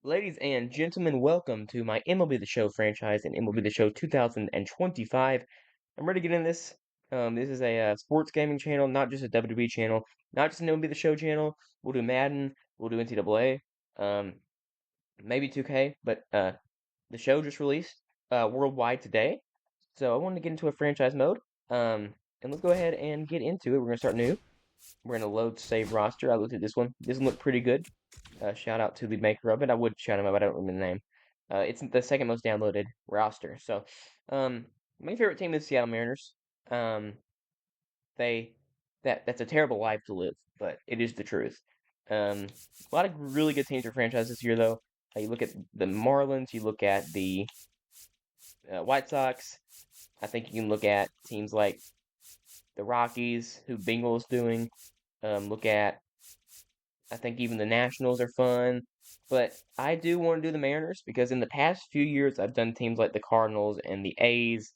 Ladies and gentlemen, welcome to my MLB The Show franchise and MLB The Show 2025. I'm ready to get in this. This is a sports gaming channel, not just a WWE channel, not just an MLB The Show channel. We'll do Madden, we'll do NCAA, maybe 2K, but the show just released worldwide today. So I wanted to get into a franchise mode. And let's go ahead and get into it. We're going to start new. We're going to load save roster. I looked at this one. This one looked pretty good. Shout out to the maker of it. I would shout him out, but I don't remember the name. It's the second most downloaded roster. So, my favorite team is Seattle Mariners. Um, they that's a terrible life to live, but it is the truth. A lot of really good teams or franchises this year, though. You look at the Marlins. You look at the White Sox. I think you can look at teams like the Rockies, who Bengals doing. Look at I think even the Nationals are fun. But I do want to do the Mariners because in the past few years I've done teams like the Cardinals and the A's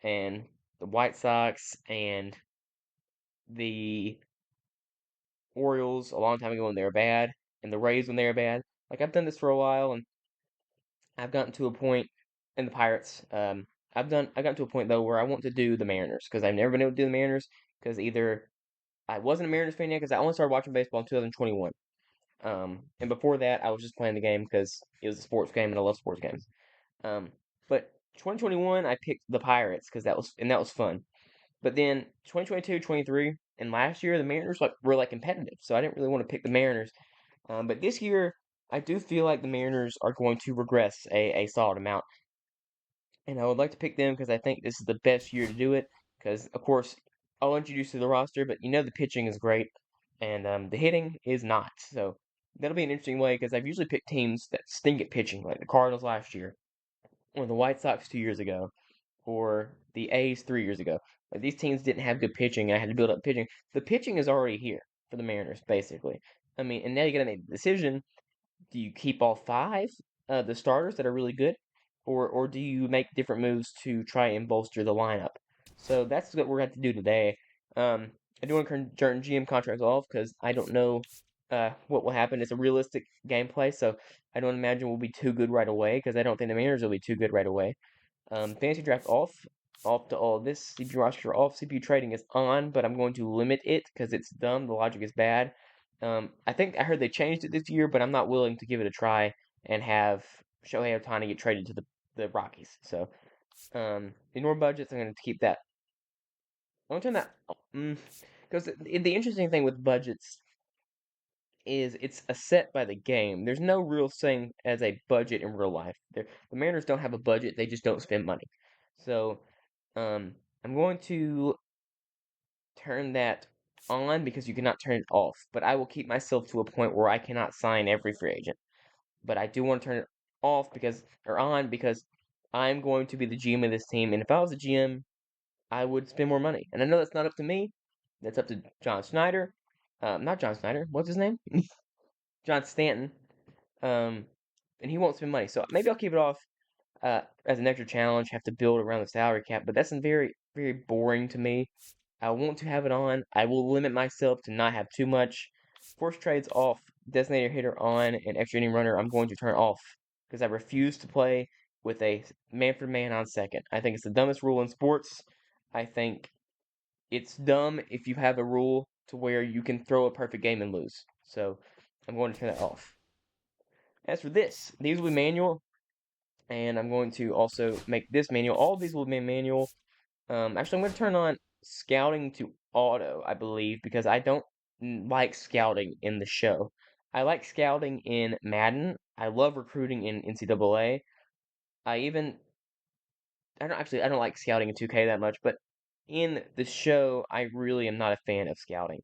and the White Sox and the Orioles a long time ago when they were bad and the Rays when they were bad. Like I've done this for a while and I've gotten to a point in the Pirates. I've gotten to a point though where I want to do the Mariners because I've never been able to do the Mariners because either I wasn't a Mariners fan yet because I only started watching baseball in 2021. And before that, I was just playing the game because it was a sports game and I love sports games. Um, but 2021, I picked the Pirates because that was fun. But then 2022, 23, and last year the Mariners were like competitive, so I didn't really want to pick the Mariners. But this year, I do feel like the Mariners are going to regress a solid amount, and I would like to pick them because I think this is the best year to do it. Because of course, I'll introduce you to the roster, but the pitching is great, and the hitting is not. So that'll be an interesting way because I've usually picked teams that stink at pitching, like the Cardinals last year, or the White Sox 2 years ago, or the A's 3 years ago. Like these teams didn't have good pitching, and I had to build up pitching. The pitching is already here for the Mariners, basically. I mean, and now you got to make the decision: do you keep all five the starters that are really good, or do you make different moves to try and bolster the lineup? So that's what we're going to do today. I do want to turn GM contracts off because I don't know what will happen. It's a realistic gameplay, so I don't imagine we'll be too good right away because I don't think the Mariners will be too good right away. Fantasy draft off to all this. CPU roster off. CPU trading is on, but I'm going to limit it because it's dumb. The logic is bad. I think I heard they changed it this year, but I'm not willing to give it a try and have Shohei Ohtani get traded to the Rockies. So, ignore budgets. I'm going to keep that. I'm going to turn that. Because the interesting thing with budgets is it's a set by the game. There's no real thing as a budget in real life. The Mariners don't have a budget. They just don't spend money. So, I'm going to turn that on because you cannot turn it off. But I will keep myself to a point where I cannot sign every free agent. But I do want to turn it off or on because I'm going to be the GM of this team. And if I was a GM, I would spend more money. And I know that's not up to me. That's up to John Snyder. Not John Snyder. What's his name? John Stanton. Um, and he won't spend money. So maybe I'll keep it off as an extra challenge. Have to build around the salary cap. But that's very, very boring to me. I want to have it on. I will limit myself to not have too much. Force trades off, designated hitter on, and extra inning runner I'm going to turn off because I refuse to play with a man for man on second. I think it's the dumbest rule in sports. I think it's dumb if you have a rule to where you can throw a perfect game and lose. So I'm going to turn that off. As for this, these will be manual, and I'm going to also make this manual. All of these will be manual. Actually, I'm going to turn on scouting to auto, I believe, because I don't like scouting in the show. I like scouting in Madden. I love recruiting in NCAA. I even I don't like scouting in 2K that much, but in the show, I really am not a fan of scouting.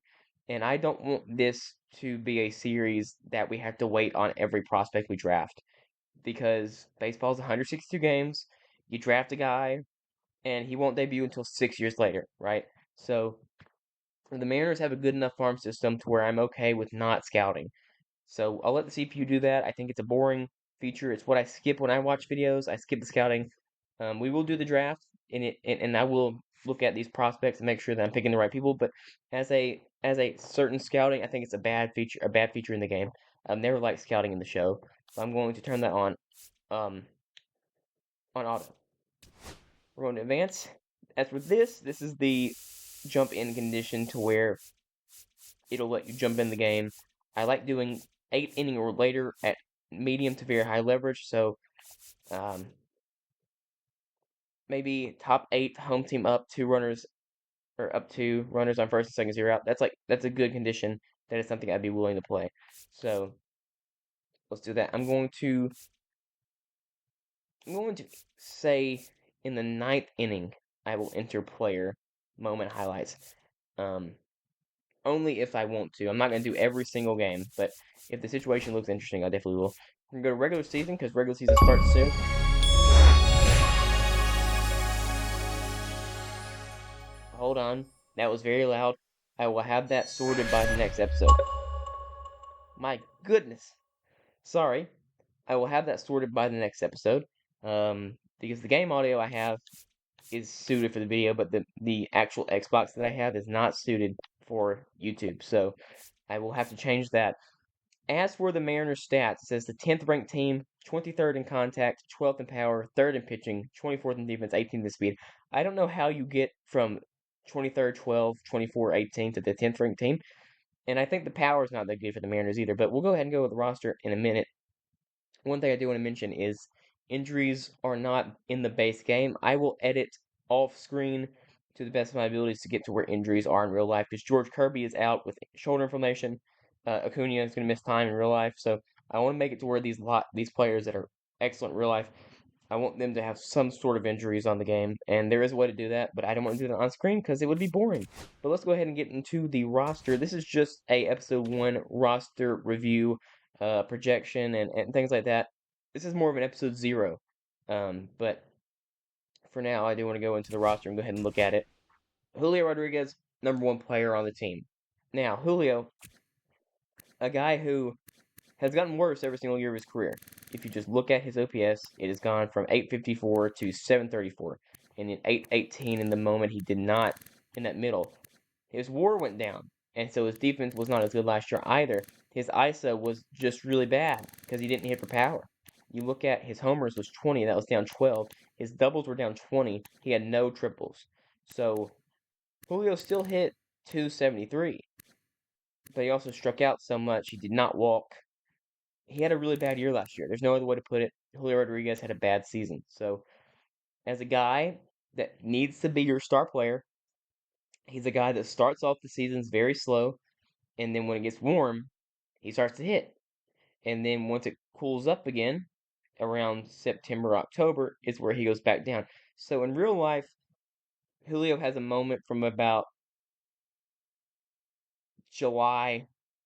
And I don't want this to be a series that we have to wait on every prospect we draft because baseball's 162 games. You draft a guy, and he won't debut until 6 years later, right? So the Mariners have a good enough farm system to where I'm okay with not scouting. So I'll let the CPU do that. I think it's a boring feature. It's what I skip when I watch videos. I skip the scouting. We will do the draft, and I will look at these prospects and make sure that I'm picking the right people. But as a certain scouting, I think it's a bad feature in the game. I've never liked scouting in the show, so I'm going to turn that on auto. We're going to advance. As for this is the jump in condition to where it'll let you jump in the game. I like doing 8 inning or later at medium to very high leverage, so um, maybe top 8 home team up 2 runners or up 2 runners on first and second, 0 out. That's a good condition. That is something I'd be willing to play. So let's do that. I'm going to say in the 9th inning I will enter player moment highlights. Only if I want to. I'm not going to do every single game, but if the situation looks interesting, I definitely will. We're going to go to regular season because regular season starts soon. Hold on. That was very loud. I will have that sorted by the next episode. My goodness. Sorry. I will have that sorted by the next episode. Because the game audio I have is suited for the video, but the actual Xbox that I have is not suited for YouTube. So I will have to change that. As for the Mariners stats, it says the 10th ranked team, 23rd in contact, 12th in power, 3rd in pitching, 24th in defense, 18th in speed. I don't know how you get from 23rd, 12, 24, 18 to the 10th ranked team. And I think the power is not that good for the Mariners either. But we'll go ahead and go with the roster in a minute. One thing I do want to mention is injuries are not in the base game. I will edit off screen to the best of my abilities to get to where injuries are in real life because George Kirby is out with shoulder inflammation. Acuna is going to miss time in real life, so I want to make it to where these players that are excellent in real life, I want them to have some sort of injuries on the game, and there is a way to do that, but I don't want to do that on screen because it would be boring. But let's go ahead and get into the roster. This is just a episode 1 roster review, projection, and things like that. This is more of an episode 0, but for now, I do want to go into the roster and go ahead and look at it. Julio Rodriguez, #1 player on the team. Now, Julio, a guy who has gotten worse every single year of his career. If you just look at his OPS, it has gone from 854 to 734, and in 818 in the moment he did not in that middle. His WAR went down, and so his defense was not as good last year either. His ISO was just really bad because he didn't hit for power. You look at his homers was 20, that was down 12. His doubles were down 20. He had no triples. So Julio still hit 273, but he also struck out so much he did not walk. He had a really bad year last year. There's no other way to put it. Julio Rodriguez had a bad season. So, as a guy that needs to be your star player, he's a guy that starts off the seasons very slow, and then when it gets warm, he starts to hit. And then once it cools up again, around September, October, is where he goes back down. So, in real life, Julio has a moment from about July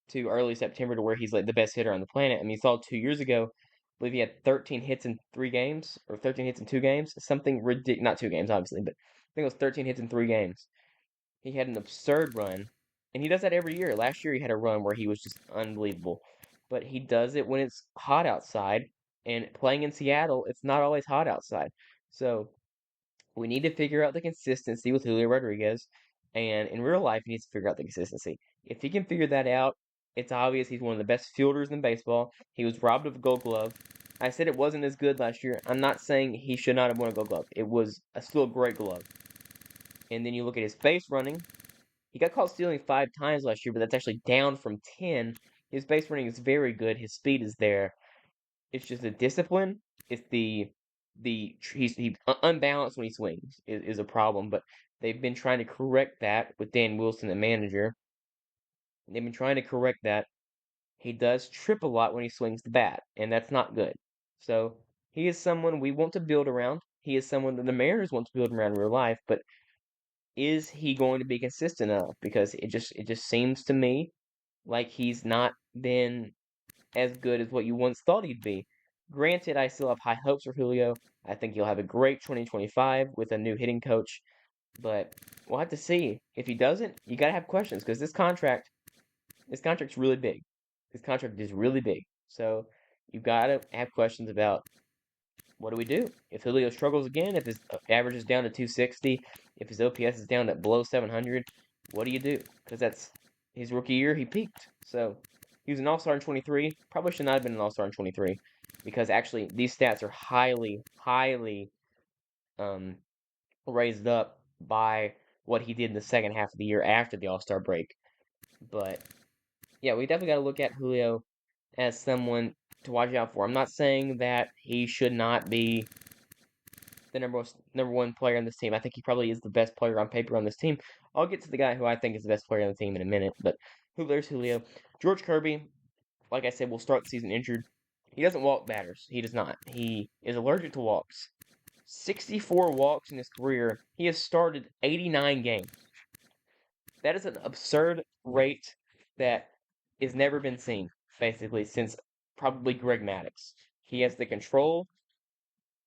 to early September to where he's like the best hitter on the planet. I mean, you saw 2 years ago, I believe he had 13 hits in 3 games or 13 hits in 2 games, something ridiculous. Not 2 games, obviously, but I think it was 13 hits in 3 games. He had an absurd run, and he does that every year. Last year he had a run where he was just unbelievable, but he does it when it's hot outside. And playing in Seattle, it's not always hot outside, so we need to figure out the consistency with Julio Rodriguez, and in real life, he needs to figure out the consistency. If he can figure that out, it's obvious he's one of the best fielders in baseball. He was robbed of a Gold Glove. I said it wasn't as good last year. I'm not saying he should not have won a Gold Glove. It was still a great glove. And then you look at his base running. He got caught stealing 5 times last year, but that's actually down from 10. His base running is very good. His speed is there. It's just the discipline. It's he's unbalanced when he swings is a problem. But they've been trying to correct that with Dan Wilson, the manager. They've been trying to correct that. He does trip a lot when he swings the bat, and that's not good. So he is someone we want to build around. He is someone that the Mariners want to build around in real life. But is he going to be consistent enough? Because it just seems to me like he's not been as good as what you once thought he'd be. Granted, I still have high hopes for Julio. I think he'll have a great 2025 with a new hitting coach, but we'll have to see. If he doesn't, you gotta have questions because this contract's really big. This contract is really big, so you gotta have questions about what do we do if Julio struggles again? If his average is down to 260, if his OPS is down to below 700, what do you do? Because that's his rookie year, he peaked. So He was an All-Star in 23. Probably should not have been an All-Star in 23 because actually these stats are highly um, raised up by what he did in the second half of the year after the All-Star break. But yeah, we definitely got to look at Julio as someone to watch out for. I'm not saying that he should not be the number one player on this team. I think he probably is the best player on paper on this team. I'll get to the guy who I think is the best player on the team in a minute, but there's Julio. George Kirby, like I said, will start the season injured. He doesn't walk batters. He does not. He is allergic to walks. 64 walks in his career. He has started 89 games. That is an absurd rate that has never been seen, basically, since probably Greg Maddux. He has the control,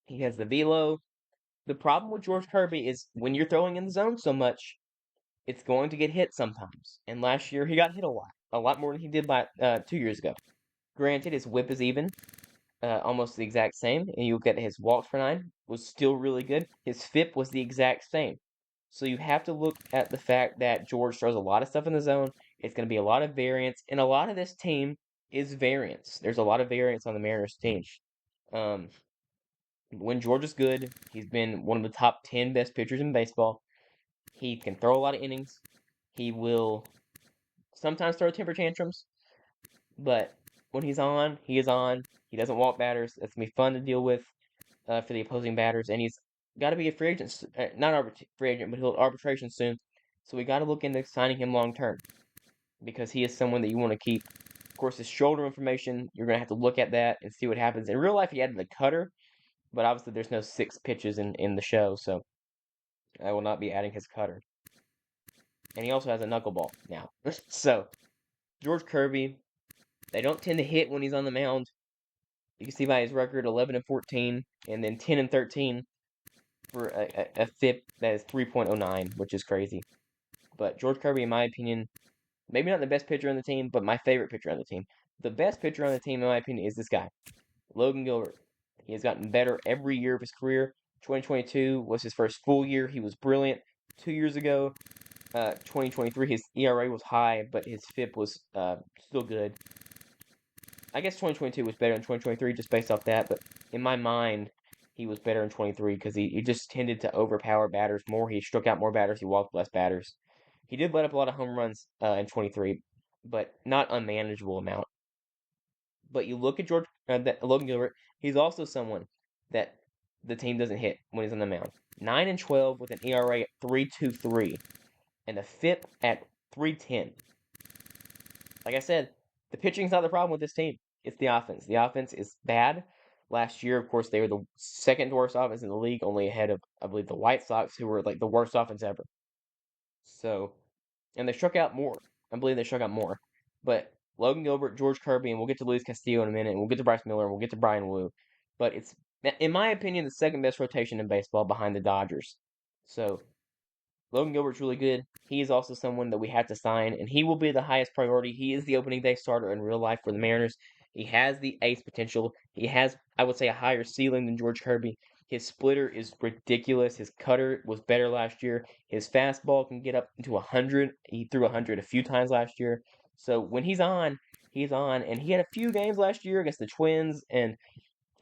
he has the velo. The problem with George Kirby is when you're throwing in the zone so much, it's going to get hit sometimes. And last year, he got hit a lot more than he did 2 years ago. Granted, his whip is even, almost the exact same, and you look at his walks per nine was still really good. His FIP was the exact same. So you have to look at the fact that George throws a lot of stuff in the zone. It's going to be a lot of variance, and a lot of this team is variance. There's a lot of variance on the Mariners team. Um, when George is good, he's been one of the top 10 best pitchers in baseball. He can throw a lot of innings. He will sometimes throw temper tantrums, but when he's on, he is on. He doesn't walk batters. It's going to be fun to deal with for the opposing batters, and he's got to be a free agent, not free agent, but he'll arbitration soon. So we got to look into signing him long term because he is someone that you want to keep. Of course, his shoulder information, you're going to have to look at that and see what happens. In real life, he added the cutter, but obviously there's no 6 pitches in the show, so I will not be adding his cutter. And he also has a knuckleball now. So, George Kirby, they don't tend to hit when he's on the mound. You can see by his record 11-14, and then 10-13 for a FIP that is 3.09, which is crazy. But George Kirby, in my opinion, maybe not the best pitcher on the team, but my favorite pitcher on the team. The best pitcher on the team, in my opinion, is this guy, Logan Gilbert. He has gotten better every year of his career. 2022 was his first full year. He was brilliant. 2 years ago, 2023, his ERA was high, but his FIP was still good. I guess 2022 was better than 2023 just based off that, but in my mind, he was better in 23 because he just tended to overpower batters more. He struck out more batters. He walked less batters. He did let up a lot of home runs in 23, but not unmanageable amount. But you look at Logan Gilbert, he's also someone that the team doesn't hit when he's on the mound. 9-12 with an ERA at 3.23 and a FIP at 3.10. Like I said, the pitching's not the problem with this team. It's the offense. The offense is bad. Last year, of course, they were the second worst offense in the league, only ahead of, I believe, the White Sox, who were like the worst offense ever. So, and they struck out more. I believe they struck out more. But Logan Gilbert, George Kirby, and we'll get to Luis Castillo in a minute, and we'll get to Bryce Miller, and we'll get to Brian Wu. But it's, in my opinion, the second best rotation in baseball behind the Dodgers. So, Logan Gilbert's really good. He is also someone that we have to sign, and he will be the highest priority. He is the opening day starter in real life for the Mariners. He has the ace potential. He has, I would say, a higher ceiling than George Kirby. His splitter is ridiculous. His cutter was better last year. His fastball can get up into 100. He threw 100 a few times last year. So when he's on, and he had a few games last year against the Twins, and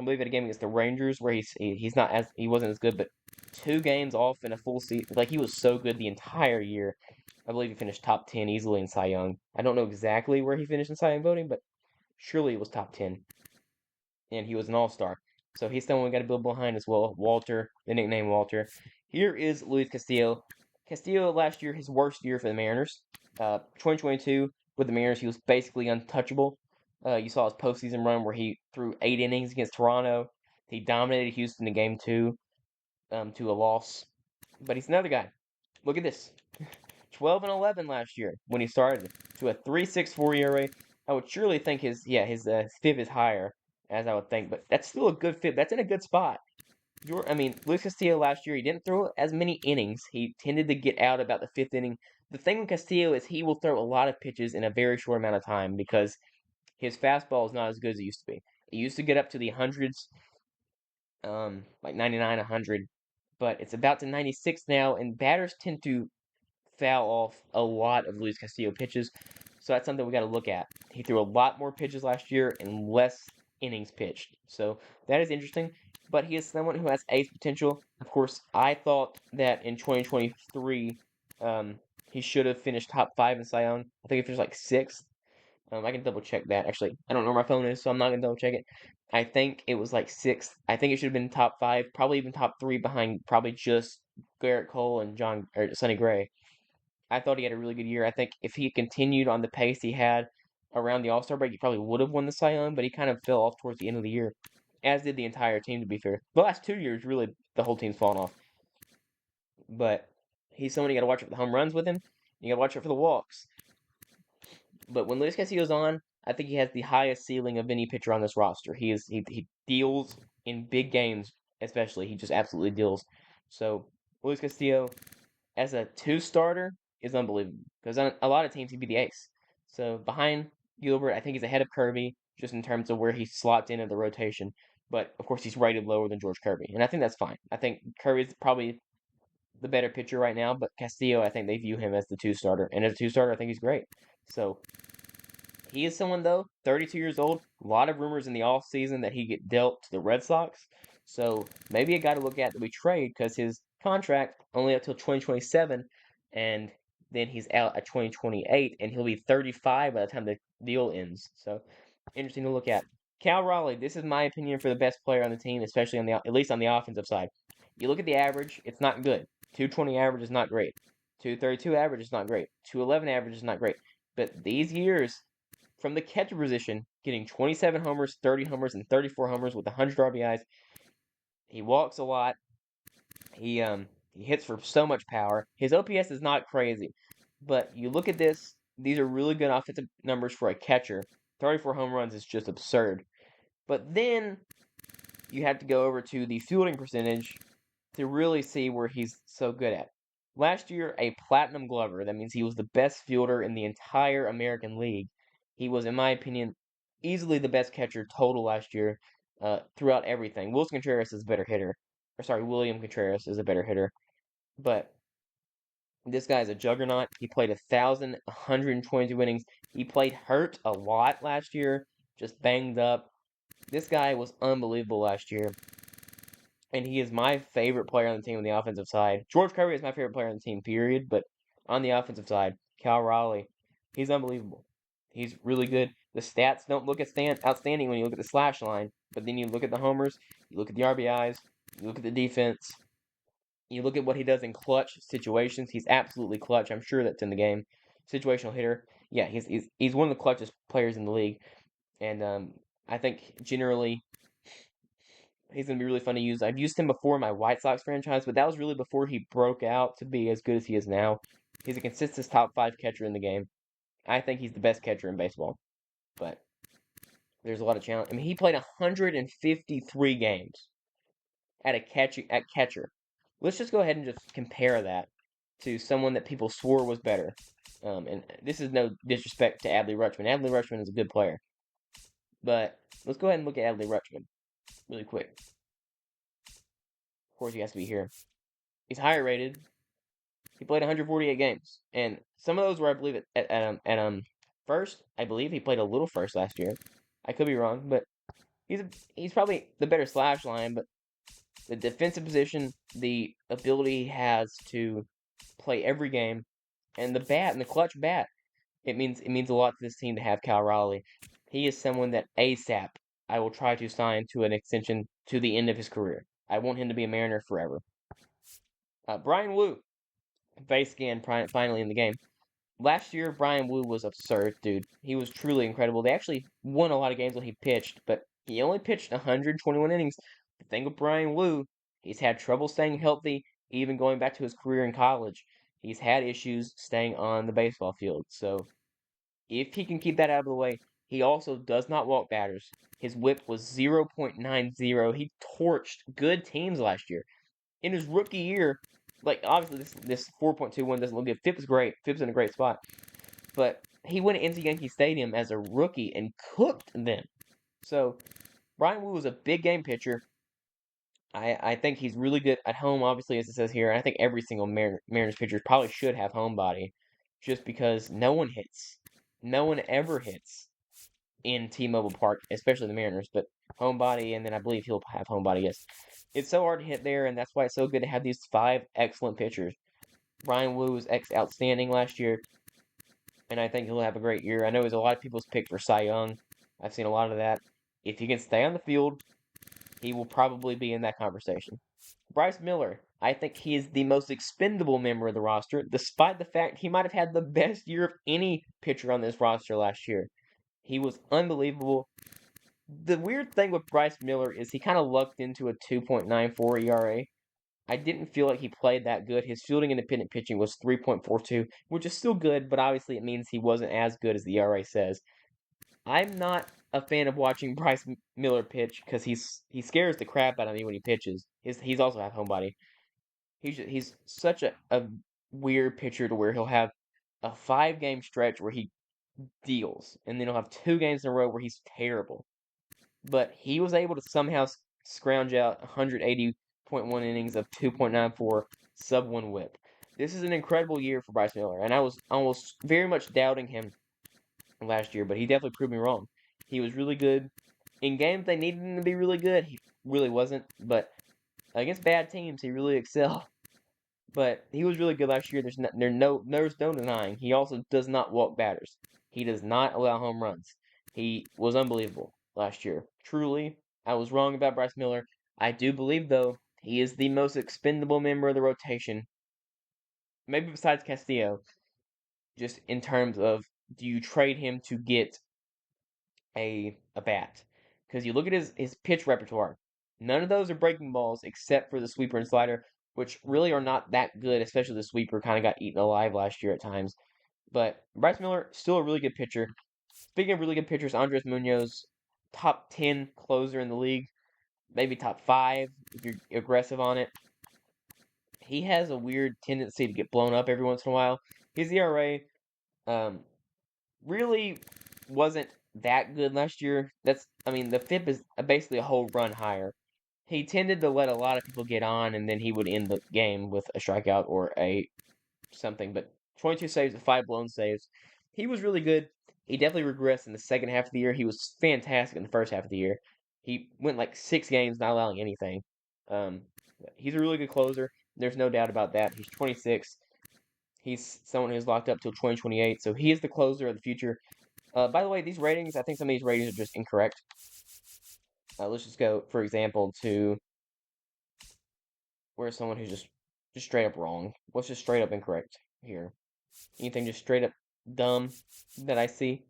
I believe in a game against the Rangers where he wasn't as good, but 2 games off in a full season. Like he was so good the entire year. I believe he finished top 10 easily in Cy Young. I don't know exactly where he finished in Cy Young voting, but surely it was top 10. And he was an all-star. So he's someone we got to build behind as well. Walter, the nickname Walter. Here is Luis Castillo. Castillo last year, his worst year for the Mariners. 2022 with the Mariners, he was basically untouchable. You saw his postseason run where he threw 8 innings against Toronto. He dominated Houston in Game 2 to a loss. But he's another guy. Look at this. 12-11 last year when he started to a 3.64 ERA. I would surely think his FIP is higher, as I would think, but that's still a good FIP. That's in a good spot. Luis Castillo last year, he didn't throw as many innings. He tended to get out about the 5th inning. The thing with Castillo is he will throw a lot of pitches in a very short amount of time because his fastball is not as good as it used to be. It used to get up to the hundreds, like 99, 100, but it's about to 96 now, and batters tend to foul off a lot of Luis Castillo pitches. So that's something we got to look at. He threw a lot more pitches last year and less innings pitched. So that is interesting. But he is someone who has ace potential. Of course, I thought that in 2023, he should have finished top 5 in Cy Young. I think he finished like 6th. I can double check that. Actually, I don't know where my phone is, so I'm not gonna double check it. I think it was like 6th. I think it should have been top 5, probably even top 3 behind probably just Garrett Cole and John or Sonny Gray. I thought he had a really good year. I think if he continued on the pace he had around the All-Star break, he probably would have won the Cy Young, but he kind of fell off towards the end of the year, as did the entire team, to be fair. The last 2 years, really, the whole team's fallen off. But he's someone you got to watch out for the home runs with him. You got to watch out for the walks. But when Luis Castillo's on, I think he has the highest ceiling of any pitcher on this roster. He deals in big games, especially. He just absolutely deals. So Luis Castillo as a 2 starter is unbelievable because on a lot of teams he'd be the ace. So behind Gilbert, I think he's ahead of Kirby just in terms of where he slots into the rotation. But of course, he's rated lower than George Kirby, and I think that's fine. I think Kirby's probably the better pitcher right now, but Castillo, I think they view him as the 2 starter, and as a 2 starter, I think he's great. So he is someone, though, 32 years old. A lot of rumors in the off season that he get dealt to the Red Sox. So maybe a guy to look at that we trade because his contract only up till 2027, and then he's out at 2028, and he'll be 35 by the time the deal ends. So interesting to look at. Cal Raleigh, this is my opinion for the best player on the team, especially on the at least on the offensive side. You look at the average, it's not good. 220 average is not great. 232 average is not great. 211 average is not great. But these years, from the catcher position, getting 27 homers, 30 homers, and 34 homers with 100 RBIs. He walks a lot. He hits for so much power. His OPS is not crazy, but you look at this; these are really good offensive numbers for a catcher. 34 home runs is just absurd. But then you have to go over to the fielding percentage to really see where he's so good at. Last year, a platinum glover. That means he was the best fielder in the entire American League. He was, in my opinion, easily the best catcher total last year throughout everything. Wilson Contreras is a better hitter. Or sorry, William Contreras is a better hitter. But this guy is a juggernaut. He played 1,122 innings. He played hurt a lot last year, just banged up. This guy was unbelievable last year and he is my favorite player on the team on the offensive side. George Kirby is my favorite player on the team, period. But on the offensive side, Cal Raleigh, he's unbelievable. He's really good. The stats don't look outstanding when you look at the slash line, but then you look at the homers, you look at the RBIs, you look at the defense, you look at what he does in clutch situations. He's absolutely clutch. I'm sure that's in the game. Situational hitter. Yeah, he's one of the clutchest players in the league, and I think generally he's going to be really fun to use. I've used him before in my White Sox franchise, but that was really before he broke out to be as good as he is now. He's a consistent top 5 catcher in the game. I think he's the best catcher in baseball, but there's a lot of challenge. I mean, he played 153 games at catcher. Let's just go ahead and just compare that to someone that people swore was better. And this is no disrespect to Adley Rutschman. Adley Rutschman is a good player, but let's go ahead and look at Adley Rutschman really quick. Of course, he has to be here. He's higher rated. He played 148 games, and some of those were, I believe, at first. I believe he played a little first last year. I could be wrong, but he's probably the better slash line. But the defensive position, the ability he has to play every game, and the bat and the clutch bat, it means a lot to this team to have Cal Raleigh. He is someone that ASAP I will try to sign to an extension to the end of his career. I want him to be a Mariner forever. Brian Wu, face scan finally in the game. Last year, Brian Wu was absurd, dude. He was truly incredible. They actually won a lot of games when he pitched, but he only pitched 121 innings. The thing with Brian Wu, he's had trouble staying healthy, even going back to his career in college. He's had issues staying on the baseball field. So, if he can keep that out of the way, he also does not walk batters. His whip was 0.90. He torched good teams last year. In his rookie year, like obviously this 4.21 doesn't look good. FIP is great. FIP's in a great spot. But he went into Yankee Stadium as a rookie and cooked them. So Brian Wu was a big game pitcher. I think he's really good at home, obviously, as it says here. And I think every single Mariners pitcher probably should have home body just because no one hits. no one ever hits in T-Mobile Park, especially the Mariners, but homebody, and then I believe he'll have homebody, yes. It's so hard to hit there, and that's why it's so good to have these five excellent pitchers. Ryan Wu was outstanding last year, and I think he'll have a great year. I know there's a lot of people's pick for Cy Young. I've seen a lot of that. If he can stay on the field, he will probably be in that conversation. Bryce Miller, I think he is the most expendable member of the roster, despite the fact he might have had the best year of any pitcher on this roster last year. He was unbelievable. The weird thing with Bryce Miller is he kind of lucked into a 2.94 ERA. I didn't feel like he played that good. His fielding independent pitching was 3.42, which is still good, but obviously it means he wasn't as good as the ERA says. I'm not a fan of watching Bryce Miller pitch because he scares the crap out of me when he pitches. He's also have homebody. He's such a weird pitcher to where he'll have a 5 game stretch where he deals, and then he'll have 2 games in a row where he's terrible. But he was able to somehow scrounge out 180.1 innings of 2.94 sub 1 whip. This is an incredible year for Bryce Miller, and I was almost very much doubting him last year, but he definitely proved me wrong. He was really good. In games they needed him to be really good, he really wasn't, but against bad teams, he really excelled. But he was really good last year. There's no denying. He also does not walk batters. He does not allow home runs. He was unbelievable last year. Truly, I was wrong about Bryce Miller. I do believe though he is the most expendable member of the rotation, maybe besides Castillo. Just in terms of, do you trade him to get a bat? Because you look at his pitch repertoire. None of those are breaking balls except for the sweeper and slider, which really are not that good, especially the sweeper kind of got eaten alive last year at times. But Bryce Miller, still a really good pitcher. Speaking of really good pitchers, Andres Munoz, top 10 closer in the league, maybe top 5 if you're aggressive on it. He has a weird tendency to get blown up every once in a while. His ERA um, really wasn't that good last year. I mean, the FIP is basically a whole run higher. He tended to let a lot of people get on, and then he would end the game with a strikeout or a something. But 22 saves and 5 blown saves. He was really good. He definitely regressed in the second half of the year. He was fantastic in the first half of the year. He went like 6 games not allowing anything. Um, he's a really good closer. There's no doubt about that. He's 26. He's someone who's locked up till 2028, so he is the closer of the future. By the way, these ratings, I think some of these ratings are just incorrect. Let's just go, for example, to where's someone who's just straight up wrong. What's just straight up incorrect here? Anything just straight up dumb that I see?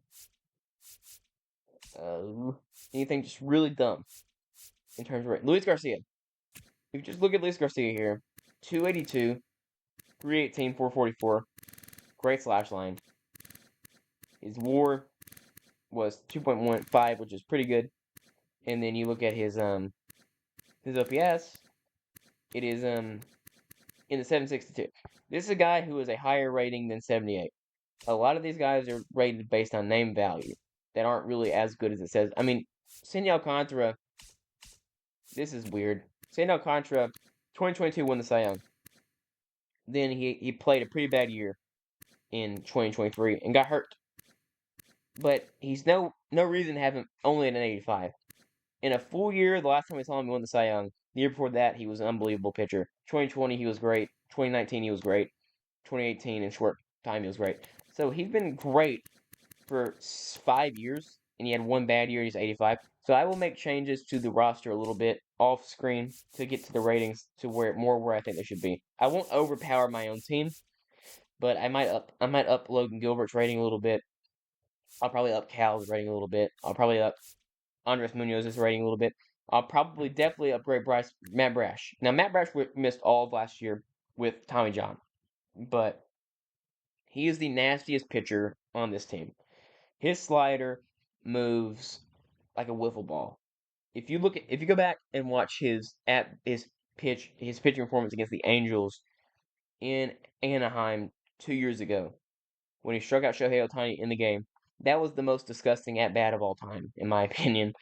Uh, Anything just really dumb in terms of Luis Garcia. If you just look at Luis Garcia here, 282, 318, 444, great slash line. His WAR was 2.15, which is pretty good. And then you look at his OPS, it is in the 762. This is a guy who is a higher rating than 78. A lot of these guys are rated based on name value that aren't really as good as it says. I mean, Sandy Alcantara, this is weird. Sandy Alcantara, 2022 won the Cy Young. Then he played a pretty bad year in 2023 and got hurt. But he's no reason to have him only at an 85. In a full year, the last time we saw him, he won the Cy Young. The year before that, he was an unbelievable pitcher. 2020, he was great. 2019, he was great. 2018, in short time, he was great. So he's been great for 5 years, and he had one bad year. He's 85. So I will make changes to the roster a little bit off screen to get to the ratings to where I think they should be. I won't overpower my own team, but I might up Logan Gilbert's rating a little bit. I'll probably up Cal's rating a little bit. I'll probably up Andres Munoz's rating a little bit. I'll probably definitely upgrade Matt Brash. Now Matt Brash missed all of last year with Tommy John, but he is the nastiest pitcher on this team. His slider moves like a wiffle ball. If you go back and watch his pitching performance against the Angels in Anaheim 2 years ago, when he struck out Shohei Ohtani in the game, that was the most disgusting at bat of all time, in my opinion.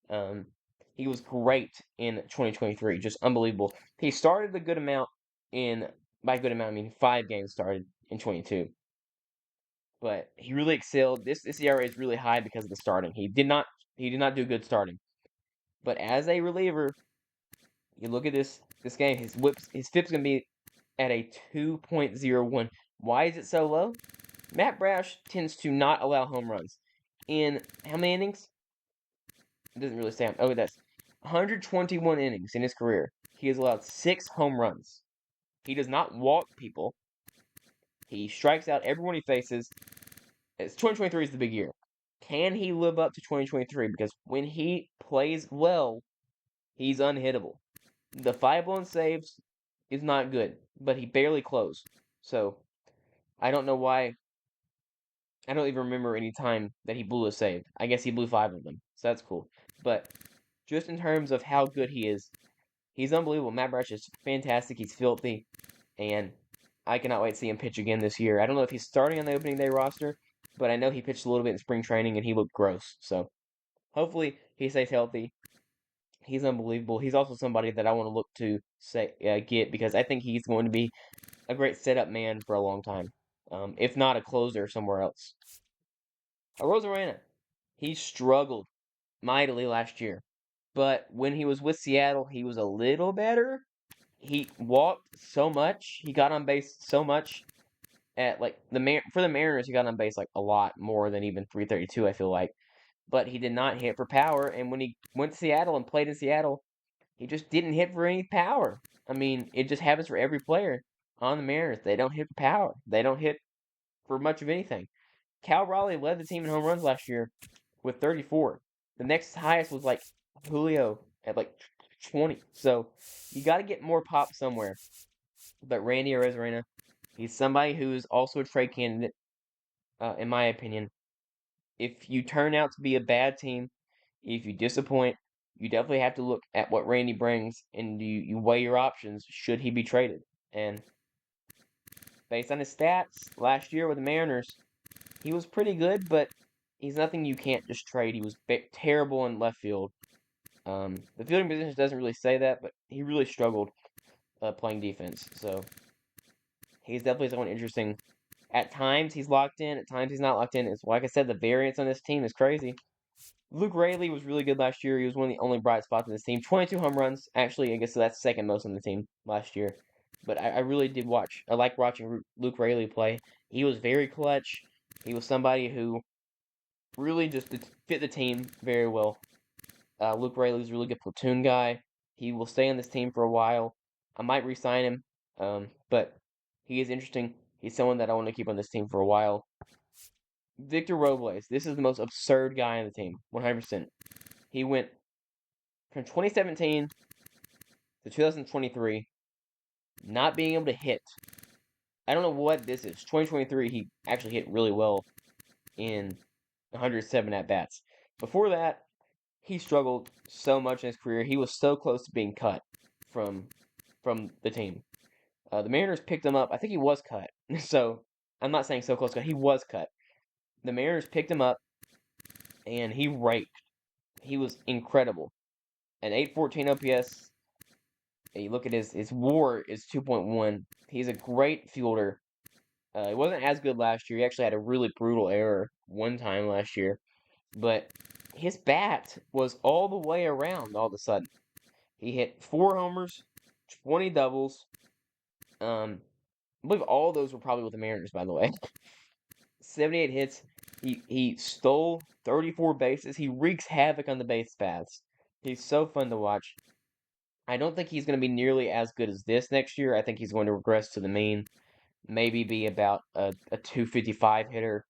Um, he was great in 2023, just unbelievable. He started a good amount by good amount I mean 5 games started in 22. but he really excelled. This ERA is really high because of the starting. He did not do good starting. But as a reliever, you look at this game, his FIP's gonna be at a 2.01. Why is it so low? Matt Brash tends to not allow home runs. In how many innings? It doesn't really say. Oh, that's 121 innings in his career. He has allowed 6 home runs. He does not walk people. He strikes out everyone he faces. 2023 is the big year. Can he live up to 2023? Because when he plays well, he's unhittable. The 5-1 saves is not good, but he barely closed. So I don't know why. I don't even remember any time that he blew a save. I guess he blew 5 of them, so that's cool. But just in terms of how good he is, he's unbelievable. Matt Brash is fantastic. He's filthy, and I cannot wait to see him pitch again this year. I don't know if he's starting on the opening day roster, but I know he pitched a little bit in spring training and he looked gross. So hopefully he stays healthy. He's unbelievable. He's also somebody that I want to look to get because I think he's going to be a great setup man for a long time, if not a closer somewhere else. Rosarena, he struggled mightily last year, but when he was with Seattle, he was a little better. He walked so much, he got on base so much at like for the Mariners, he got on base like a lot more than even 332. I feel like, but he did not hit for power. And when he went to Seattle and played in Seattle, he just didn't hit for any power. I mean, it just happens for every player on the Mariners. They don't hit for power. They don't hit for much of anything. Cal Raleigh led the team in home runs last year with 34. The next highest was like Julio at like 20. So you got to get more pop somewhere. But Randy Arozarena, he's somebody who's also a trade candidate, in my opinion. If you turn out to be a bad team, if you disappoint, you definitely have to look at what Randy brings and you weigh your options should he be traded. And based on his stats last year with the Mariners, he was pretty good, but he's nothing you can't just trade. He was terrible in left field. The fielding position doesn't really say that, but he really struggled playing defense. So he's definitely someone interesting. At times he's locked in, at times he's not locked in. It's like I said, the variance on this team is crazy. Luke Raley was really good last year. He was one of the only bright spots in this team. 22 home runs. Actually, I guess that's second most on the team last year. But I really did watch. I like watching Luke Raley play. He was very clutch. He was somebody who really just fit the team very well. Luke Raley's a really good platoon guy. He will stay on this team for a while. I might re-sign him, but he is interesting. He's someone that I want to keep on this team for a while. Victor Robles. This is the most absurd guy on the team. 100%. He went from 2017 to 2023 not being able to hit. I don't know what this is. 2023, he actually hit really well in 107 at bats. Before that, he struggled so much in his career. He was so close to being cut from the team. The Mariners picked him up. I think he was cut. So I'm not saying so close cut. He was cut. The Mariners picked him up, and he raked. He was incredible. An 814 OPS. You look at his WAR is 2.1. He's a great fielder. He wasn't as good last year. He actually had a really brutal error one time last year. But his bat was all the way around all of a sudden. He hit 4 homers, 20 doubles. I believe all those were probably with the Mariners, by the way. 78 hits. He stole 34 bases. He wreaks havoc on the base paths. He's so fun to watch. I don't think he's going to be nearly as good as this next year. I think he's going to regress to the mean. Maybe be about a 255 hitter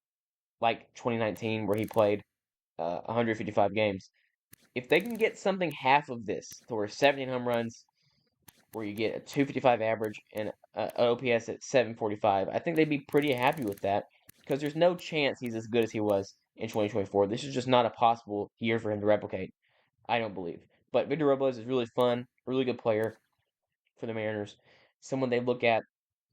like 2019 where he played 155 games. If they can get something half of this, to where 17 home runs, where you get a 255 average and an OPS at 745, I think they'd be pretty happy with that because there's no chance he's as good as he was in 2024. This is just not a possible year for him to replicate, I don't believe. But Victor Robles is really fun, really good player for the Mariners. Someone they look at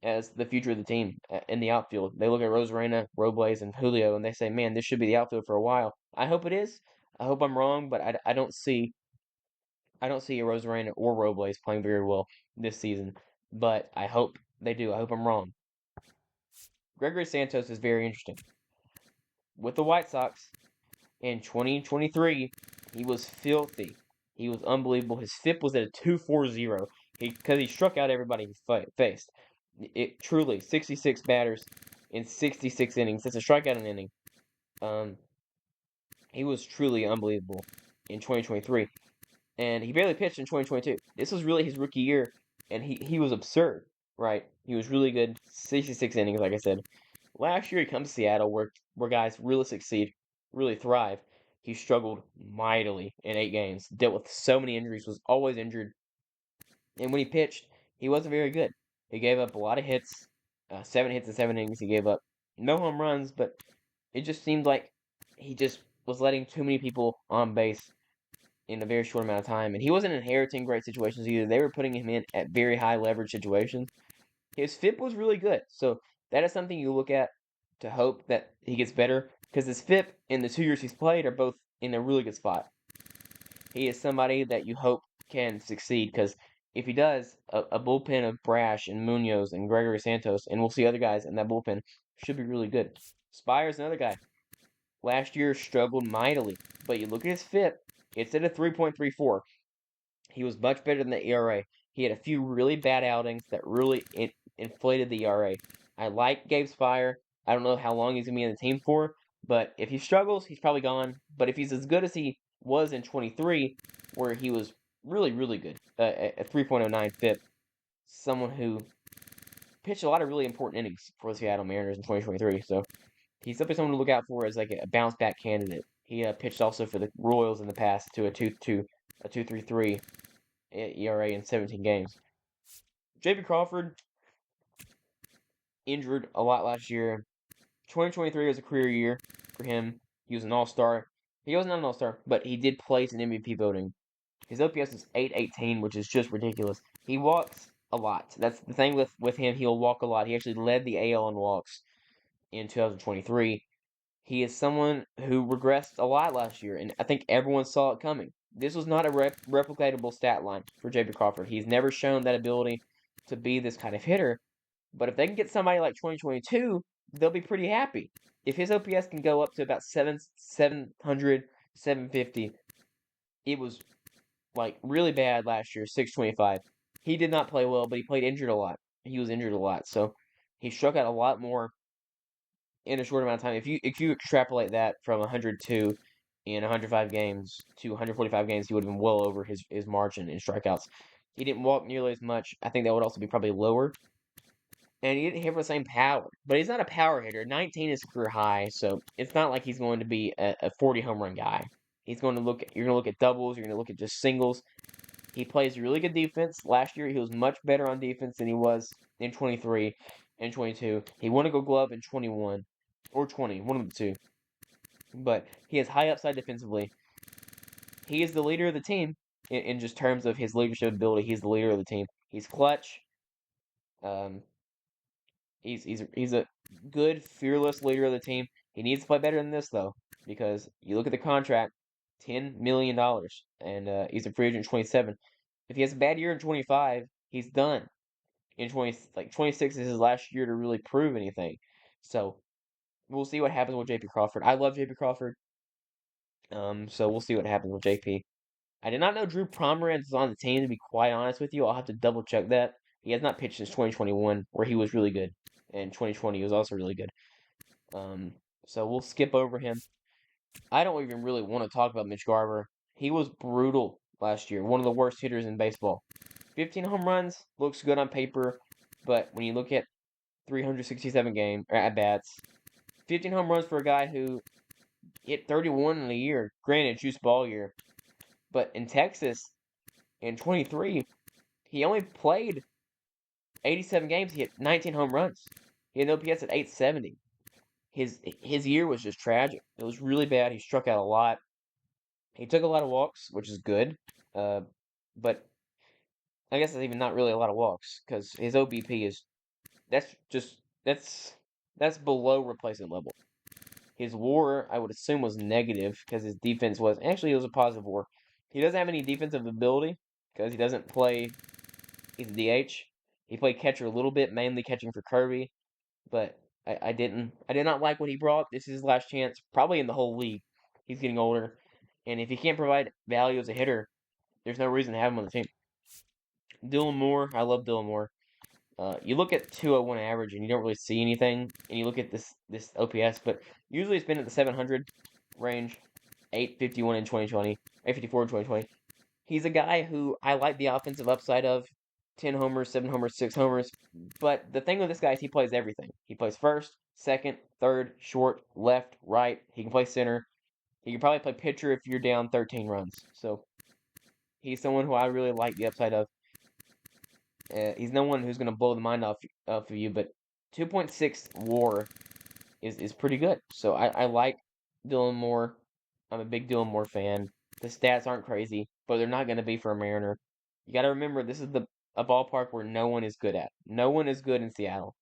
as the future of the team in the outfield. They look at Rosarena, Robles, and Julio, and they say, "Man, this should be the outfield for a while." I hope it is. I hope I'm wrong, but I don't see a Rosarena or Robles playing very well this season. But I hope they do. I hope I'm wrong. Gregory Santos is very interesting. with the White Sox in 2023, he was filthy. He was unbelievable. His FIP was at a 2.40. Because he struck out everybody he faced. It truly 66 batters in 66 innings. That's a strikeout an inning. Um, he was truly unbelievable in 2023, and he barely pitched in 2022. This was really his rookie year, and he was absurd, right? He was really good. 66 innings, like I said. Last year, he comes to Seattle, where guys really succeed, really thrive. He struggled mightily in 8 games, dealt with so many injuries, was always injured, and when he pitched, he wasn't very good. He gave up a lot of hits, 7 hits in 7 innings. He gave up no home runs, but it just seemed like he just was letting too many people on base in a very short amount of time. And he wasn't inheriting great situations either. They were putting him in at very high leverage situations. His FIP was really good. So that is something you look at to hope that he gets better. Because his FIP in the 2 years he's played are both in a really good spot. He is somebody that you hope can succeed. Because if he does, a bullpen of Brash and Munoz and Gregory Santos, and we'll see other guys in that bullpen, should be really good. Spire's another guy. Last year struggled mightily, but you look at his FIP, it's at a 3.34. He was much better than the ERA. He had a few really bad outings that really inflated the ERA. I like Gabe Spire. I don't know how long he's going to be in the team for, but if he struggles, he's probably gone. But if he's as good as he was in 23, where he was really, really good, a 3.09 FIP, someone who pitched a lot of really important innings for the Seattle Mariners in 2023. So he's definitely someone to look out for as like a bounce back candidate. He pitched also for the Royals in the past to a 2.33 ERA in 17 games. J.P. Crawford injured a lot last year. 2023 was a career year for him. He was an all-star. He was not an all-star, but he did place in MVP voting. His OPS is 818, which is just ridiculous. He walks a lot. That's the thing with him. He'll walk a lot. He actually led the AL in walks in 2023. He is someone who regressed a lot last year, and I think everyone saw it coming. This was not a replicatable stat line for J.P. Crawford. He's never shown that ability to be this kind of hitter. But if they can get somebody like 2022, they'll be pretty happy. If his OPS can go up to about 700, 750, it was like really bad last year, 625. He did not play well, but he played injured a lot. He was injured a lot, so he struck out a lot more in a short amount of time. If you extrapolate that from 102 in 105 games to 145 games, he would have been well over his margin in strikeouts. He didn't walk nearly as much. I think that would also be probably lower. And he didn't hit for the same power. But he's not a power hitter. 19 is career high, so it's not like he's going to be a 40 home run guy. He's going to you're going to look at doubles, you're going to look at just singles. He plays really good defense. Last year, he was much better on defense than he was in 23 and 22. He won a Gold Glove in 21 or 20, one of the two. But he has high upside defensively. He is the leader of the team in just terms of his leadership ability. He's the leader of the team. He's clutch. Um, he's a good, fearless leader of the team. He needs to play better than this though, because you look at the contract, $10 million, and he's a free agent in 27. If he has a bad year in 25, he's done. In 26 is his last year to really prove anything. So we'll see what happens with JP Crawford. I love JP Crawford. So we'll see what happens with JP. I did not know Drew Pomeranz was on the team, to be quite honest with you. I'll have to double check that. He has not pitched since 2021, where he was really good. And 2020 he was also really good. So we'll skip over him. I don't even really want to talk about Mitch Garver. He was brutal last year. One of the worst hitters in baseball. 15 home runs looks good on paper, but when you look at 367 game at bats, 15 home runs for a guy who hit 31 in a year. Granted, juice ball year, but in Texas in 23, he only played 87 games. He hit 19 home runs. He had an OPS at 870. His year was just tragic. It was really bad. He struck out a lot. He took a lot of walks, which is good. But I guess that's even not really a lot of walks because his OBP is that's just that's below replacement level. His WAR, I would assume, was negative because his defense was actually it was a positive WAR. He doesn't have any defensive ability because he doesn't play. He's a DH. He played catcher a little bit, mainly catching for Kirby, but I did not like what he brought. This is his last chance, probably in the whole league. He's getting older, and if he can't provide value as a hitter, there's no reason to have him on the team. Dylan Moore, I love Dylan Moore. You look at 201 average and you don't really see anything, and you look at this OPS, but usually it's been at the 700 range, 851 in 2020, 854 in 2020. He's a guy who I like the offensive upside of 10 homers, 7 homers, 6 homers. But the thing with this guy is he plays everything. He plays first, second, third, short, left, right. He can play center. He can probably play pitcher if you're down 13 runs. So he's someone who I really like the upside of. He's no one who's going to blow the mind off of you, but 2.6 WAR is pretty good. So I like Dylan Moore. I'm a big Dylan Moore fan. The stats aren't crazy, but they're not going to be for a Mariner. You got to remember, this is a ballpark where no one is good at. No one is good in Seattle.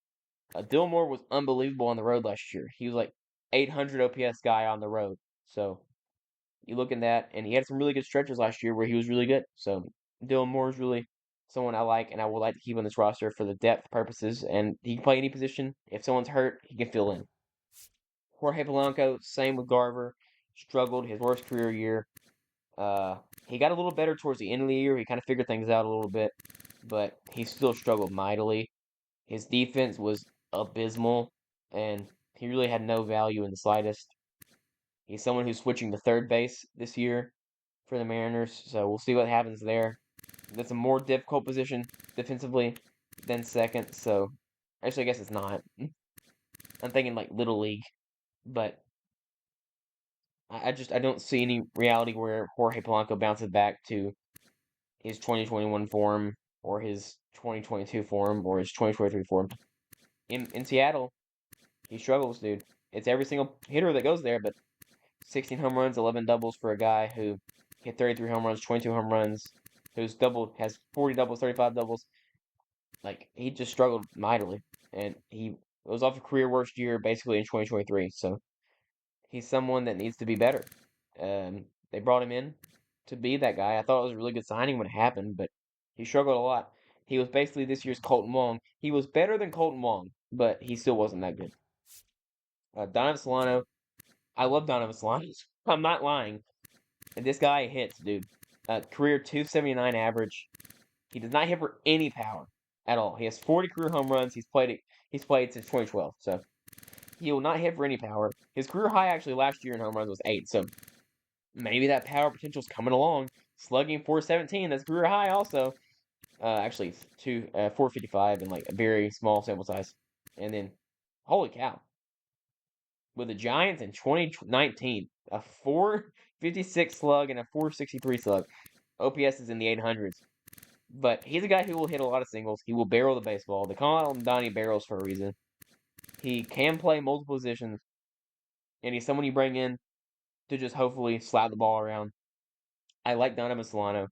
Dylan Moore was unbelievable on the road last year. He was like 800 OPS guy on the road. So you look at that, and he had some really good stretches last year where he was really good. So Dylan Moore is really someone I like, and I would like to keep on this roster for the depth purposes. And he can play any position. If someone's hurt, he can fill in. Jorge Polanco, same with Garver, struggled his worst career year. He got a little better towards the end of the year. He kind of figured things out a little bit, but he still struggled mightily. His defense was abysmal, and he really had no value in the slightest. He's someone who's switching to third base this year for the Mariners, so we'll see what happens there. That's a more difficult position defensively than second, so actually, I guess it's not. I'm thinking like Little League, but I don't see any reality where Jorge Polanco bounces back to his 2021 form or his 2022 form or his 2023 form. In Seattle, he struggles, dude. It's every single hitter that goes there, but 16 home runs, 11 doubles for a guy who hit 33 home runs, 22 home runs, who's has 40 doubles, 35 doubles. Like, he just struggled mightily, and he was off a career worst year basically in 2023. So he's someone that needs to be better. They brought him in to be that guy. I thought it was a really good signing when it happened, but he struggled a lot. He was basically this year's Colton Wong. He was better than Colton Wong, but he still wasn't that good. Donovan Solano, I love Donovan Solano. I'm not lying. This guy hits, dude. Career 279 average. He does not hit for any power at all. He has 40 career home runs. He's played since 2012, so he will not hit for any power. His career high actually last year in home runs was 8, so maybe that power potential's coming along. Slugging 417, that's career high also. Actually, 455 in like a very small sample size. And then, holy cow. With the Giants in 2019, a 456 slug and a 463 slug. OPS is in the 800s. But he's a guy who will hit a lot of singles. He will barrel the baseball. They call him Donnie Barrels for a reason. He can play multiple positions. And he's someone you bring in to just hopefully slap the ball around. I like Donovan Solano.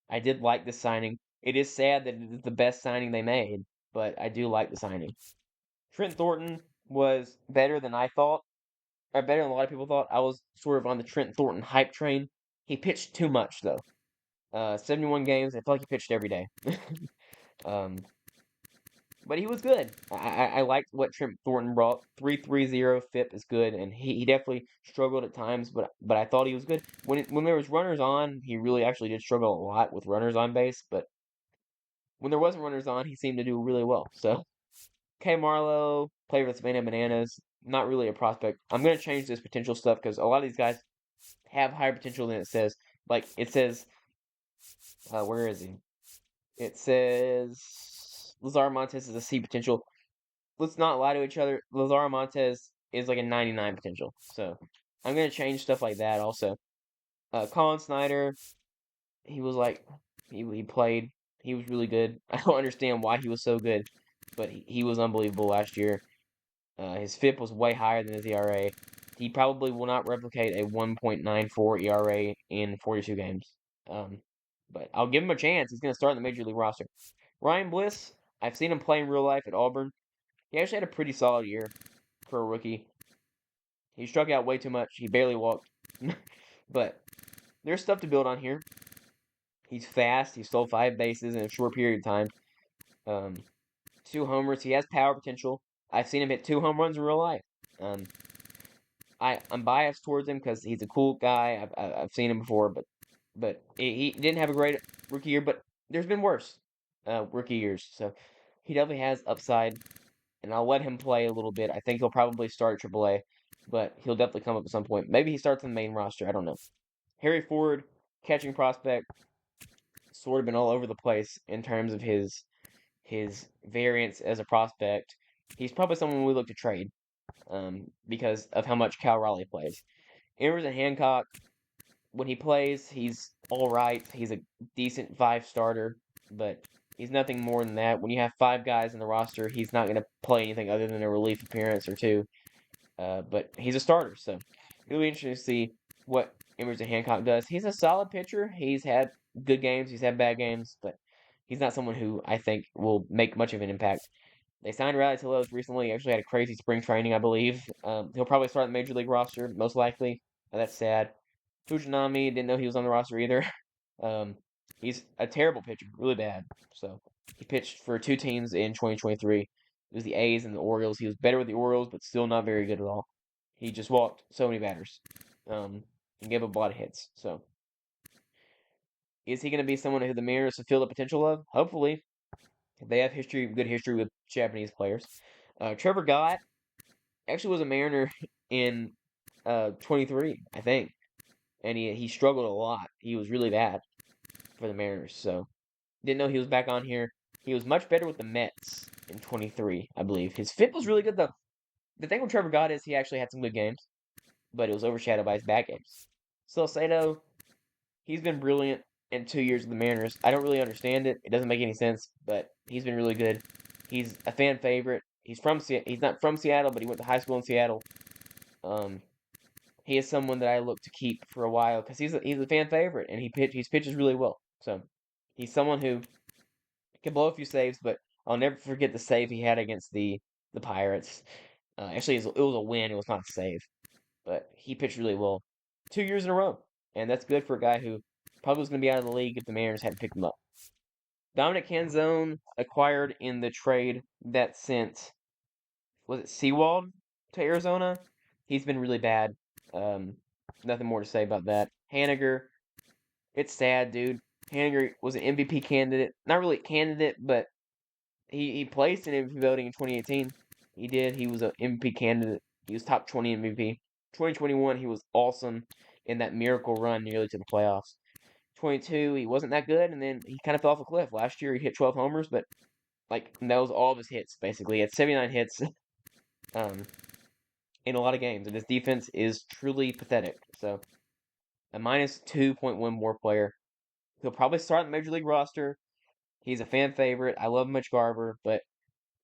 I did like this signing. It is sad that it is the best signing they made, but I do like the signing. Trent Thornton was better than I thought, or better than a lot of people thought. I was sort of on the Trent Thornton hype train. He pitched too much, though. 71 games, I feel like he pitched every day. um, but he was good. I liked what Trent Thornton brought. 3.30 FIP is good, and he definitely struggled at times, but I thought he was good. When there was runners on, he really actually did struggle a lot with runners on base, but when there wasn't runners on, he seemed to do really well. So, K. Marlowe, played for the Savannah Bananas, not really a prospect. I'm going to change this potential stuff because a lot of these guys have higher potential than it says. Like, it says, where is he? It says Lazar Montes is a C potential. Let's not lie to each other. Lazar Montes is like a 99 potential. So, I'm going to change stuff like that also. Colin Snyder, he was like, he played. He was really good. I don't understand why he was so good, but he was unbelievable last year. His FIP was way higher than his ERA. He probably will not replicate a 1.94 ERA in 42 games. But I'll give him a chance. He's going to start in the Major League roster. Ryan Bliss, I've seen him play in real life at Auburn. He actually had a pretty solid year for a rookie. He struck out way too much. He barely walked. But there's stuff to build on here. He's fast. He stole 5 bases in a short period of time. 2 homers. He has power potential. I've seen him hit 2 home runs in real life. Um, I'm biased towards him because he's a cool guy. I've seen him before, but he didn't have a great rookie year. But there's been worse rookie years, so he definitely has upside, and I'll let him play a little bit. I think he'll probably start at AAA, but he'll definitely come up at some point. Maybe he starts on the main roster. I don't know. Harry Ford, catching prospect, sort of been all over the place in terms of his variance as a prospect. He's probably someone we look to trade because of how much Cal Raleigh plays. Emerson Hancock, when he plays, he's all right. He's a decent five starter, but he's nothing more than that. When you have five guys in the roster, he's not going to play anything other than a relief appearance or two. But he's a starter, so it'll be interesting to see what Emerson Hancock does. He's a solid pitcher. He's had good games, he's had bad games, but he's not someone who I think will make much of an impact. They signed Riley Tillos recently. He actually had a crazy spring training, I believe. He'll probably start the major league roster, most likely. That's sad. Fujinami, didn't know he was on the roster either. Um, he's a terrible pitcher, really bad. So he pitched for two teams in 2023. It was the A's and the Orioles. He was better with the Orioles, but still not very good at all. He just walked so many batters, and gave up a lot of hits. So is he going to be someone who the Mariners will feel the potential of? Hopefully, they have good history with Japanese players. Trevor Gott actually was a Mariner in 23, I think, and he struggled a lot. He was really bad for the Mariners, so didn't know he was back on here. He was much better with the Mets in 23, I believe. His FIP was really good though. The thing with Trevor Gott is he actually had some good games, but it was overshadowed by his bad games. Salcedo, he's been brilliant in 2 years with the Mariners. I don't really understand it. It doesn't make any sense, but he's been really good. He's a fan favorite. He's not from Seattle, but he went to high school in Seattle. Um, he is someone that I look to keep for a while because he's a fan favorite and he pitches really well. So he's someone who can blow a few saves, but I'll never forget the save he had against the Pirates. Actually, it was a win. It was not a save, but he pitched really well 2 years in a row, and that's good for a guy who probably was going to be out of the league if the Mariners hadn't picked him up. Dominic Canzone acquired in the trade that sent, was it Seawald to Arizona? He's been really bad. Um, Nothing more to say about that. Haniger, it's sad, dude. Haniger was an MVP candidate. Not really candidate, but he placed in MVP voting in 2018. He did. He was an MVP candidate. He was top 20 MVP. 2021, he was awesome in that miracle run nearly to the playoffs. 22, he wasn't that good, and then he kind of fell off a cliff. Last year, he hit 12 homers, but like that was all of his hits basically. He had 79 hits, um, in a lot of games, and his defense is truly pathetic. So a minus 2.1 WAR player. He'll probably start in the major league roster. He's a fan favorite. I love Mitch Garver, but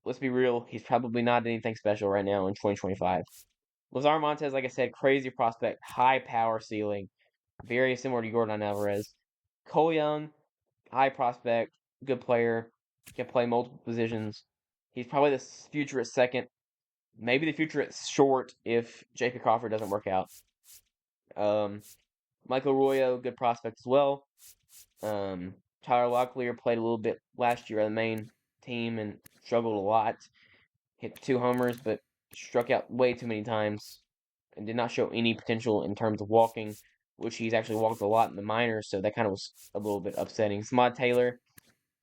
let's be real, he's probably not anything special right now in 2025. Lazar Montez, like I said, crazy prospect, high power ceiling, very similar to Jordan Alvarez. Cole Young, high prospect, good player, can play multiple positions. He's probably the future at second, maybe the future at short if J.P. Crawford doesn't work out. Um, Michael Arroyo, good prospect as well. Tyler Locklear played a little bit last year on the main team and struggled a lot. Hit 2 homers, but struck out way too many times and did not show any potential in terms of walking, which he's actually walked a lot in the minors, so that kind of was a little bit upsetting. Samad Taylor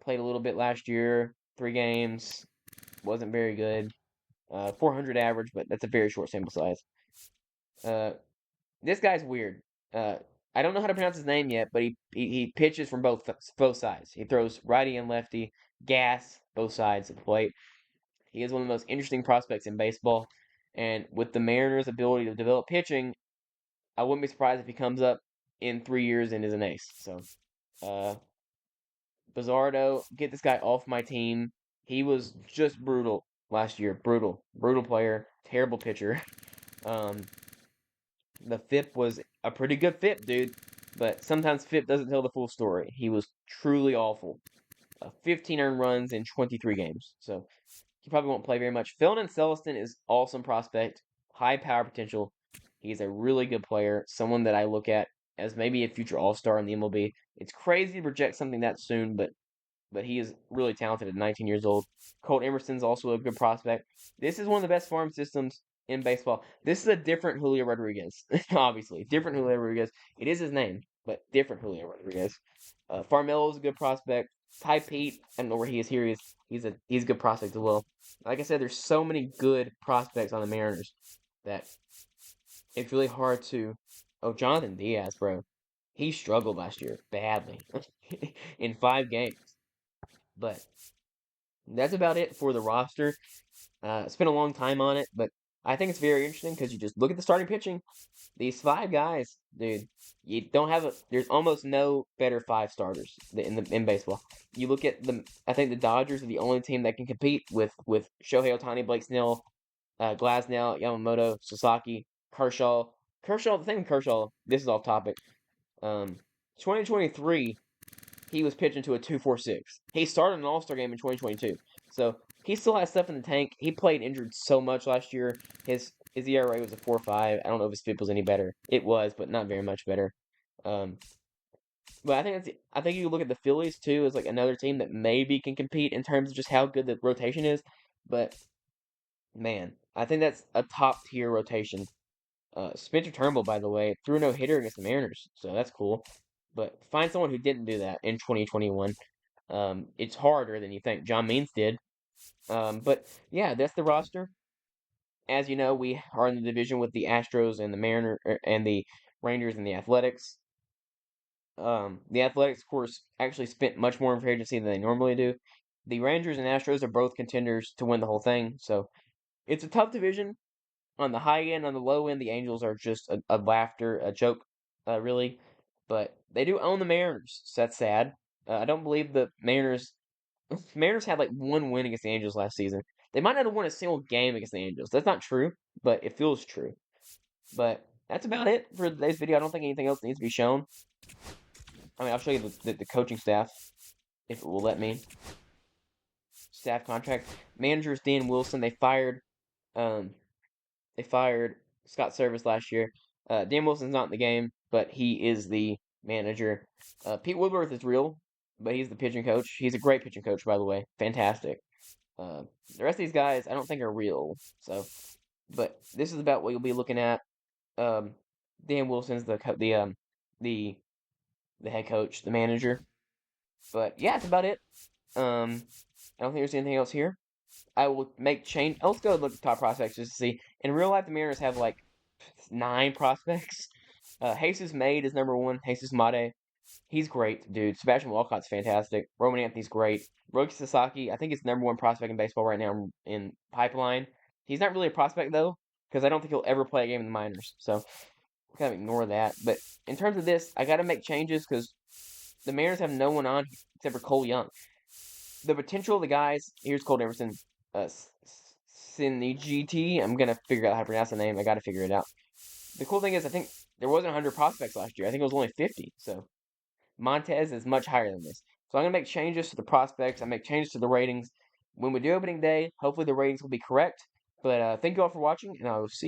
played a little bit last year, 3 games, wasn't very good. 400 average, but that's a very short sample size. Uh, this guy's weird. Uh, I don't know how to pronounce his name yet, but he pitches from both sides. He throws righty and lefty, gas both sides of the plate. He is one of the most interesting prospects in baseball, and with the Mariners' ability to develop pitching, I wouldn't be surprised if he comes up in 3 years and is an ace. So, uh, Bizardo, get this guy off my team. He was just brutal last year. Brutal player, terrible pitcher. Um, the FIP was a pretty good FIP, dude, but sometimes FIP doesn't tell the full story. He was truly awful. 15 earned runs in 23 games. So he probably won't play very much. Felton Celestin is awesome prospect, high power potential. He's a really good player, someone that I look at as maybe a future All-Star in the MLB. It's crazy to project something that soon, but but he is really talented at 19 years old. Colt Emerson's also a good prospect. This is one of the best farm systems in baseball. This is a different Julio Rodriguez, obviously. Different Julio Rodriguez. It is his name, but different Julio Rodriguez. Farmelo is a good prospect. Ty Pete, I don't know where he is here. He's a good prospect as well. Like I said, there's so many good prospects on the Mariners that it's really hard to. Oh, Jonathan Diaz, bro. He struggled last year badly in 5 games. But that's about it for the roster. Spent a long time on it, but I think it's very interesting because you just look at the starting pitching. These 5 guys, dude, you don't have a. There's almost no better 5 starters in baseball. You look at the. I think the Dodgers are the only team that can compete with Shohei Ohtani, Blake Snell, Glasnow, Yamamoto, Sasaki, Kershaw. The thing with Kershaw, this is off topic. 2023, he was pitching to a 2.46. He started an All-Star game in 2022. So he still has stuff in the tank. He played injured so much last year. His ERA was a 4.5. I don't know if his FIP was any better. It was, but not very much better. Um, but I think you look at the Phillies too as like another team that maybe can compete in terms of just how good the rotation is. But man, I think that's a top tier rotation. Spencer Turnbull, by the way, threw no hitter against the Mariners, so that's cool. But find someone who didn't do that in 2021. It's harder than you think. John Means did. But yeah, that's the roster. As you know, we are in the division with the Astros and the and the Rangers and the Athletics. The Athletics, of course, actually spent much more in free agency than they normally do. The Rangers and Astros are both contenders to win the whole thing, so it's a tough division. On the high end, on the low end, the Angels are just a laughter, a joke, really. But they do own the Mariners, so that's sad. I don't believe the Mariners. Mariners had like 1 win against the Angels last season. They might not have won a single game against the Angels. That's not true, but it feels true. But that's about it for today's video. I don't think anything else needs to be shown. I mean, I'll show you the coaching staff if it will let me. Staff contract managers: Dan Wilson. Um, They fired Scott Service last year. Dan Wilson's not in the game, but he is the manager. Pete Woodworth is real, but he's the pitching coach. He's a great pitching coach, by the way. Fantastic. The rest of these guys, I don't think are real. So, but this is about what you'll be looking at. Um, Dan Wilson's the the head coach, the manager. But yeah, that's about it. I don't think there's anything else here. I will make change. Let's go look at the top prospects just to see. In real life, the Mariners have like 9 prospects. Jesus Made is number 1. Jesus Made. He's great, dude. Sebastian Walcott's fantastic. Roman Anthony's great. Roki Sasaki, I think he's the number 1 prospect in baseball right now in pipeline. He's not really a prospect, though, because I don't think he'll ever play a game in the minors. So, kind of ignore that. But in terms of this, I got to make changes because the Mariners have no one on except for Cole Young. The potential of the guys, here's Colt Emerson, Sinigiti. I'm going to figure out how to pronounce the name. I got to figure it out. The cool thing is, I think there wasn't 100 prospects last year. I think it was only 50. So Montez is much higher than this. So I'm going to make changes to the prospects. I make changes to the ratings. When we do opening day, hopefully the ratings will be correct. But thank you all for watching, and I will see